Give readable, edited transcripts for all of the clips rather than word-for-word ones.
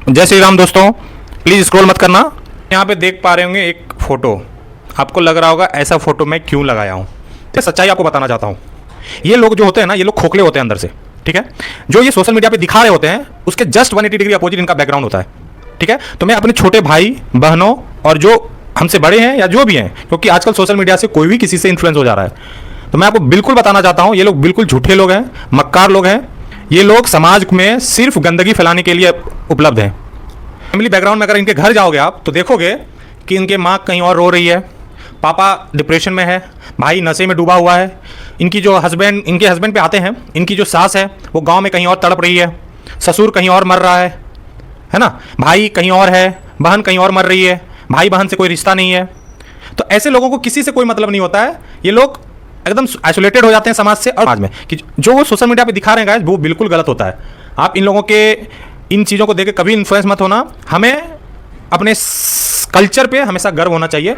जय श्री राम दोस्तों, please scroll मत करना। यहाँ पे देख पा रहे होंगे एक फ़ोटो, आपको लग रहा होगा ऐसा फ़ोटो मैं क्यों लगाया हूँ। तो सच्चाई आपको बताना चाहता हूँ। ये लोग जो होते हैं ना, ये लोग खोखले होते हैं अंदर से, ठीक है। जो ये सोशल मीडिया पे दिखा रहे होते हैं उसके जस्ट 180 डिग्री अपोजिट इनका बैकग्राउंड होता है, ठीक है। तो मैं अपने छोटे भाई बहनों और जो हमसे बड़े हैं या जो भी हैं, क्योंकि आजकल सोशल मीडिया से कोई भी किसी से इन्फ्लुएंस हो जा रहा है, तो मैं आपको बिल्कुल बताना चाहता हूँ ये लोग बिल्कुल झूठे लोग हैं, मक्कार लोग हैं। ये लोग समाज में सिर्फ गंदगी फैलाने के लिए उपलब्ध हैं। फैमिली बैकग्राउंड में अगर इनके घर जाओगे आप तो देखोगे कि इनके माँ कहीं और रो रही है, पापा डिप्रेशन में है, भाई नशे में डूबा हुआ है, इनकी जो हस्बैंड, इनके हस्बैंड पे आते हैं, इनकी जो सास है वो गांव में कहीं और तड़प रही है, ससुर कहीं और मर रहा है ना, भाई कहीं और है, बहन कहीं और मर रही है, भाई बहन से कोई रिश्ता नहीं है। तो ऐसे लोगों को किसी से कोई मतलब नहीं होता है। ये लोग एकदम आइसोलेटेड हो जाते हैं समाज से और समाज में कि जो वो सोशल मीडिया पे दिखा रहे हैं गाइस, वो बिल्कुल गलत होता है। आप इन लोगों के इन चीज़ों को देख के कभी इन्फ्लुएंस मत होना। हमें अपने कल्चर पे हमेशा गर्व होना चाहिए,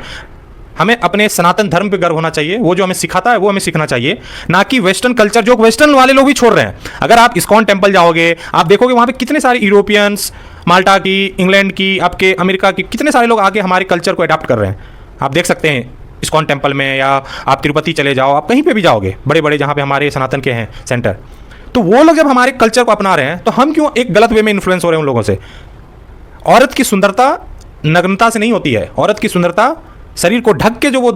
हमें अपने सनातन धर्म पे गर्व होना चाहिए। वो जो हमें सिखाता है वो हमें सीखना चाहिए, ना कि वेस्टर्न कल्चर जो वेस्टर्न वाले लोग भी छोड़ रहे हैं। अगर आप इस्कॉन टेम्पल जाओगे, आप देखोगे वहाँ पे कितने सारे यूरोपियंस, माल्टा की, इंग्लैंड की, आपके अमेरिका की, कितने सारे लोग आके हमारे कल्चर को अडॉप्ट कर रहे हैं। आप देख सकते हैं इस्कॉन टेम्पल में, या आप तिरुपति चले जाओ, आप कहीं पे भी जाओगे, बड़े बड़े जहाँ पे हमारे सनातन के हैं सेंटर, तो वो लोग जब हमारे कल्चर को अपना रहे हैं तो हम क्यों एक गलत वे में इन्फ्लुएंस हो रहे हैं उन लोगों से। औरत की सुंदरता नग्नता से नहीं होती है, औरत की सुंदरता शरीर को ढक के जो वो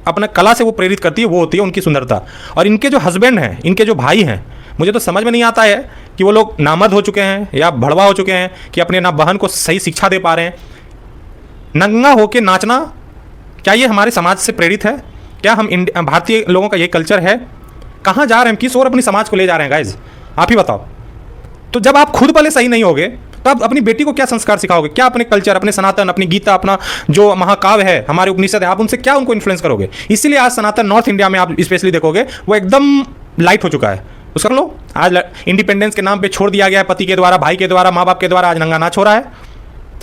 अपना कला से वो प्रेरित करती है, वो होती है उनकी सुंदरता। और इनके जो हस्बैंड हैं, इनके जो भाई हैं, मुझे तो समझ में नहीं आता है कि वो लोग नामर्द हो चुके हैं या भड़वा हो चुके हैं कि अपने ना बहन को सही शिक्षा दे पा रहे हैं। नंगा होके नाचना, क्या ये हमारे समाज से प्रेरित है? क्या हम भारतीय लोगों का ये कल्चर है? कहाँ जा रहे हैं, किस ओर अपनी समाज को ले जा रहे हैं गाइज, आप ही बताओ। तो जब आप खुद पहले सही नहीं होगे तो आप अपनी बेटी को क्या संस्कार सिखाओगे? क्या अपने कल्चर, अपने सनातन, अपनी गीता, अपना जो महाकाव्य है, हमारे उपनिषद है, आप उनसे क्या उनको इन्फ्लुएंस करोगे? इसीलिए आज सनातन नॉर्थ इंडिया में आप स्पेशली देखोगे वो एकदम लाइट हो चुका है। उस कर लो, आज इंडिपेंडेंस के नाम पे छोड़ दिया गया है, पति के द्वारा, भाई के द्वारा, माँ बाप के द्वारा, आज नंगा नाच हो रहा है।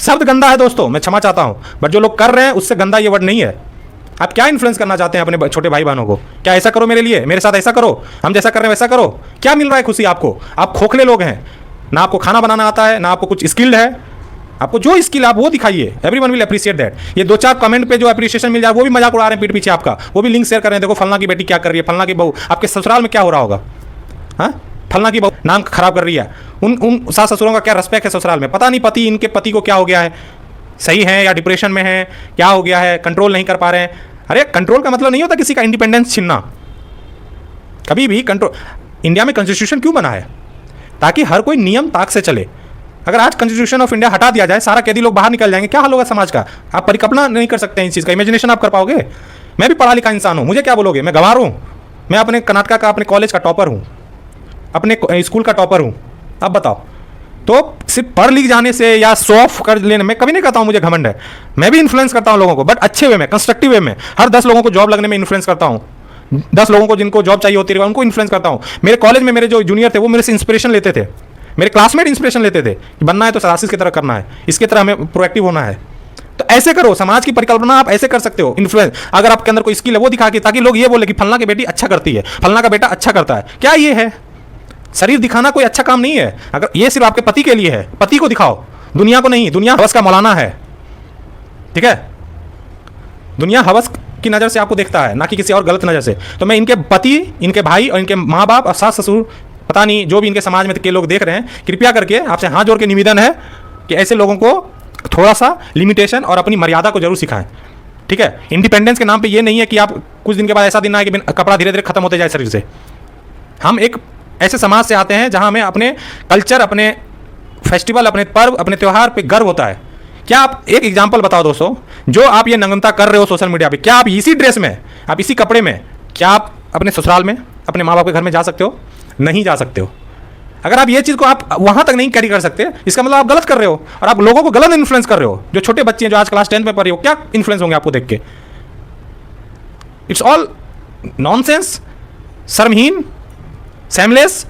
शब्द गंदा है दोस्तों, मैं क्षमा चाहता हूँ, बट जो लोग कर रहे हैं उससे गंदा ये वर्ड नहीं है। आप क्या इन्फ्लुएंस करना चाहते हैं अपने छोटे भाई बहनों को? क्या ऐसा करो मेरे लिए, मेरे साथ ऐसा करो, हम जैसा कर रहे हैं वैसा करो? क्या मिल रहा है खुशी आपको? आप खोखले लोग हैं, ना आपको खाना बनाना आता है, ना आपको कुछ स्किल्ड है। आपको जो स्किल आप वो दिखाइए, एवरीवन विल अप्रिशिएट दैट। ये 2-4 कमेंट पे जो अप्रिशिएशन मिल जाए वो भी मजाक उड़ा रहे हैं पीठ पीछे आपका, वो भी लिंक शेयर कर रहे हैं, देखो फलना की बेटी क्या कर रही है, फलना की बहू, आपके ससुराल में क्या हो रहा होगा, हाँ, फलना की बहू नाम खराब कर रही है। उन सास ससुरों का क्या रिस्पेक्ट है ससुराल में? पता नहीं पति, इनके पति को क्या हो गया है, सही है या डिप्रेशन में है, क्या हो गया है, कंट्रोल नहीं कर पा रहे हैं। अरे कंट्रोल का मतलब नहीं होता किसी का इंडिपेंडेंस छीनना, कभी भी कंट्रोल। इंडिया में कॉन्स्टिट्यूशन क्यों बना है? ताकि हर कोई नियम ताक से चले। अगर आज कॉन्स्टिट्यूशन ऑफ इंडिया हटा दिया जाए, सारा कैदी लोग बाहर निकल जाएंगे, क्या हाल होगा समाज का? आप परिकल्पना नहीं कर सकते हैं इस चीज़ का, इमेजिनेशन आप कर पाओगे? मैं भी पढ़ा लिखा इंसान हूँ, मुझे क्या बोलोगे? मैं गंवार हूँ? मैं अपने कर्नाटका का, अपने कॉलेज का टॉपर हूँ, अपने स्कूल का टॉपर हूँ, अब बताओ। तो सिर्फ पढ़ लिख जाने से या शो ऑफ कर लेने, मैं कभी नहीं कहता हूँ मुझे घमंड है, मैं भी इन्फ्लुएंस करता हूँ लोगों को, बट अच्छे वे में, कंस्ट्रक्टिव वे में। हर 10 लोगों को जॉब लगने में इन्फ्लुएंस करता हूँ, 10 लोगों को जिनको जॉब चाहिए होती है उनको इन्फ्लुएंस करता हूँ। मेरे कॉलेज में मेरे जो जूनियर थे वो मेरे से इंस्पिरेशन लेते थे, मेरे क्लासमेट इंस्पिरेशन लेते थे कि बनना है तो आशीष की तरह करना है, इसकी तरह हमें प्रोएक्टिव होना है। तो ऐसे करो, समाज की परिकल्पना आप ऐसे कर सकते हो, इन्फ्लुएंस। अगर आपके अंदर कोई स्किल है वो दिखा के, ताकि लोग ये बोले कि फलना की बेटी अच्छा करती है, फलना का बेटा अच्छा करता है। क्या ये है? शरीर दिखाना कोई अच्छा काम नहीं है। अगर ये सिर्फ आपके पति के लिए है, पति को दिखाओ, दुनिया को नहीं। दुनिया हवस का मौलाना है, ठीक है। दुनिया हवस की नज़र से आपको देखता है, ना कि किसी और गलत नज़र से। तो मैं इनके पति, इनके भाई और इनके माँ बाप और सास ससुर, पता नहीं जो भी इनके समाज में के लोग देख रहे हैं, कृपया करके आपसे हाथ जोड़ के निवेदन है कि ऐसे लोगों को थोड़ा सा लिमिटेशन और अपनी मर्यादा को जरूर सिखाएं, ठीक है। इंडिपेंडेंस के नाम पे ये नहीं है कि आप कुछ दिन के बाद ऐसा दिन आए कि कपड़ा धीरे धीरे खत्म होते जाए शरीर से। हम एक ऐसे समाज से आते हैं जहां हमें अपने कल्चर, अपने फेस्टिवल, अपने पर्व, अपने त्यौहार पे गर्व होता है। क्या आप एक एग्जांपल बताओ दोस्तों, जो आप ये नग्नता कर रहे हो सोशल मीडिया पे, क्या आप इसी ड्रेस में, आप इसी कपड़े में, क्या आप अपने ससुराल में, अपने माँ बाप के घर में जा सकते हो? नहीं जा सकते हो। अगर आप ये चीज़ को आप वहाँ तक नहीं कैरी कर सकते, इसका मतलब आप गलत कर रहे हो और आप लोगों को गलत इन्फ्लुएंस कर रहे हो। जो छोटे बच्चे हैं जो आज क्लास 10th में पढ़ रहे हो, क्या इन्फ्लुएंस होंगे आपको देख के? इट्स ऑल नॉनसेंस, शर्महीन, सेमलेस,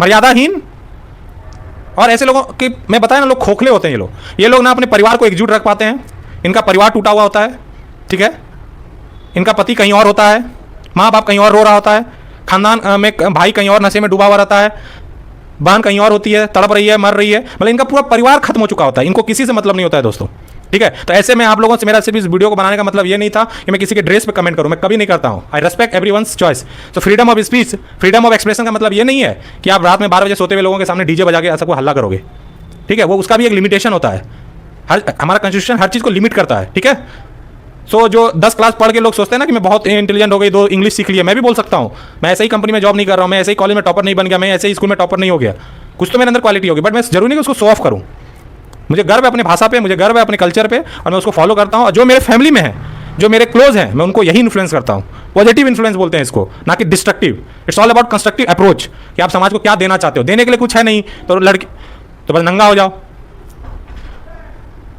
मर्यादाहीन। और ऐसे लोगों के मैं बताया ना, लोग खोखले होते हैं। ये लोग ना अपने परिवार को एकजुट रख पाते हैं। इनका परिवार टूटा हुआ होता है, ठीक है। इनका पति कहीं और होता है, माँ बाप कहीं और रो रहा होता है, खानदान में भाई कहीं और नशे में डूबा हुआ रहता है, बहन कहीं और होती है, तड़प रही है, मर रही है, मतलब इनका पूरा परिवार खत्म हो चुका होता है, इनको किसी से मतलब नहीं होता है दोस्तों। ठीक है, तो ऐसे में आप लोगों से मेरा सिर्फ इस वीडियो को बनाने का मतलब ये नहीं था कि मैं किसी के ड्रेस पे कमेंट करूं, मैं कभी नहीं करता हूं। I respect everyone's choice. तो freedom of speech, freedom of expression का मतलब ये नहीं है कि आप रात में 12 बजे सोते हुए लोगों के सामने डीजे बजा के ऐसा कोई हल्ला करोगे। ठीक है, वो उसका भी एक लिमिटेशन होता है। हमारा कॉन्स्टिट्यूशन हर चीज़ को लिमिट करता है। ठीक है, सो जो 10 क्लास पढ़ के लोग सोचते हैं ना कि मैं बहुत इंटेलिजेंट हो गई, 2 इंग्लिश सीख लिया, मैं भी बोल सकता हूँ। मैं ऐसे ही कंपनी में जॉब नहीं कर रहा हूँ, मैं ऐसे ही कॉलेज में टॉपर नहीं बन गया, मैं ऐसे ही स्कूल में टॉपर नहीं हो गया। कुछ तो मेरे अंदर क्वालिटी होगी, बट मैं जरूरी नहीं कि उसको शो ऑफ करूँ। मुझे गर्व है अपनी भाषा पे, मुझे गर्व है अपने कल्चर पे, और मैं उसको फॉलो करता हूँ। और जो मेरे फैमिली में है, जो मेरे क्लोज हैं, मैं उनको यही इन्फ्लुएंस करता हूँ। पॉजिटिव इन्फ्लुएंस बोलते हैं इसको, ना कि destructive. It's all about constructive approach कि आप समाज को क्या देना चाहते हो। देने के लिए कुछ है नहीं तो लड़की तो बस नंगा हो जाओ।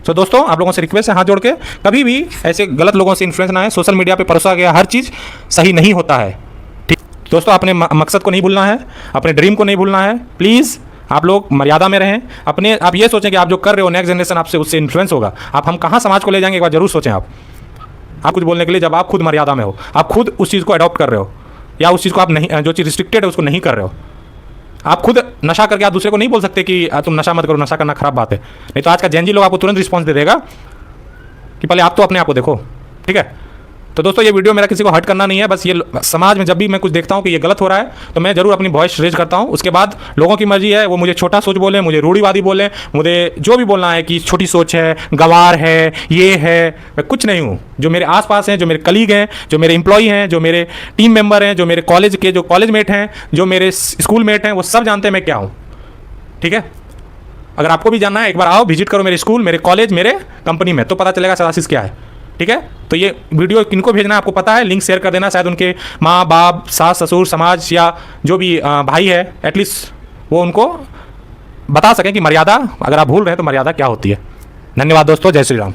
तो दोस्तों, आप लोगों से रिक्वेस्ट है हाथ जोड़ के, कभी भी ऐसे गलत लोगों से इन्फ्लुएंस ना है। सोशल मीडिया पे परोसा गया हर चीज़ सही नहीं होता है। ठीक दोस्तों, अपने मकसद को नहीं भूलना है, अपने ड्रीम को नहीं भूलना है। प्लीज़ आप लोग मर्यादा में रहें। अपने आप ये सोचें कि आप जो कर रहे हो, नेक्स्ट जनरेशन आपसे उससे इन्फ्लुएंस होगा। हम कहाँ समाज को ले जाएंगे एक बार जरूर सोचें। आप कुछ बोलने के लिए, जब आप खुद मर्यादा में हो, आप खुद उस चीज़ को अडॉप्ट कर रहे हो, या उस चीज़ को आप नहीं, जो चीज़ रिस्ट्रिक्टेड है उसको नहीं कर रहे हो। आप खुद नशा करके आप दूसरे को नहीं बोल सकते कि तुम नशा मत करो, नशा करना खराब बात है। नहीं तो आज का जेनजी लोग आपको तुरंत रिस्पॉन्स दे देगा कि पहले आप तो अपने आप को देखो। ठीक है, तो दोस्तों ये वीडियो मेरा किसी को हर्ट करना नहीं है, बस ये समाज में जब भी मैं कुछ देखता हूँ कि ये गलत हो रहा है तो मैं जरूर अपनी वॉइस रेज करता हूँ। उसके बाद लोगों की मर्जी है, वो मुझे छोटा सोच बोले, मुझे रूढ़िवादी बोले, मुझे जो भी बोलना है कि छोटी सोच है, गवार है, ये है, मैं कुछ नहीं हूँ। जो मेरे आसपास हैं, जो मेरे कलीग हैं, जो मेरे एम्प्लॉई हैं, जो मेरे टीम मेंबर हैं, जो मेरे कॉलेज के जो कॉलेज मेट हैं, जो मेरे स्कूल मेट हैं, वो सब जानते हैं मैं क्या हूँ। ठीक है, अगर आपको भी जानना है, एक बार आओ, विजिट करो मेरे स्कूल, मेरे कॉलेज, मेरे कंपनी में, तो पता चलेगा सरासिस क्या है। ठीक है, तो ये वीडियो किनको भेजना है आपको पता है, लिंक शेयर कर देना। शायद उनके माँ बाप, सास ससुर, समाज या जो भी भाई है, एटलीस्ट वो उनको बता सकें कि मर्यादा, अगर आप भूल रहे हैं तो मर्यादा क्या होती है। धन्यवाद दोस्तों, जय श्री राम।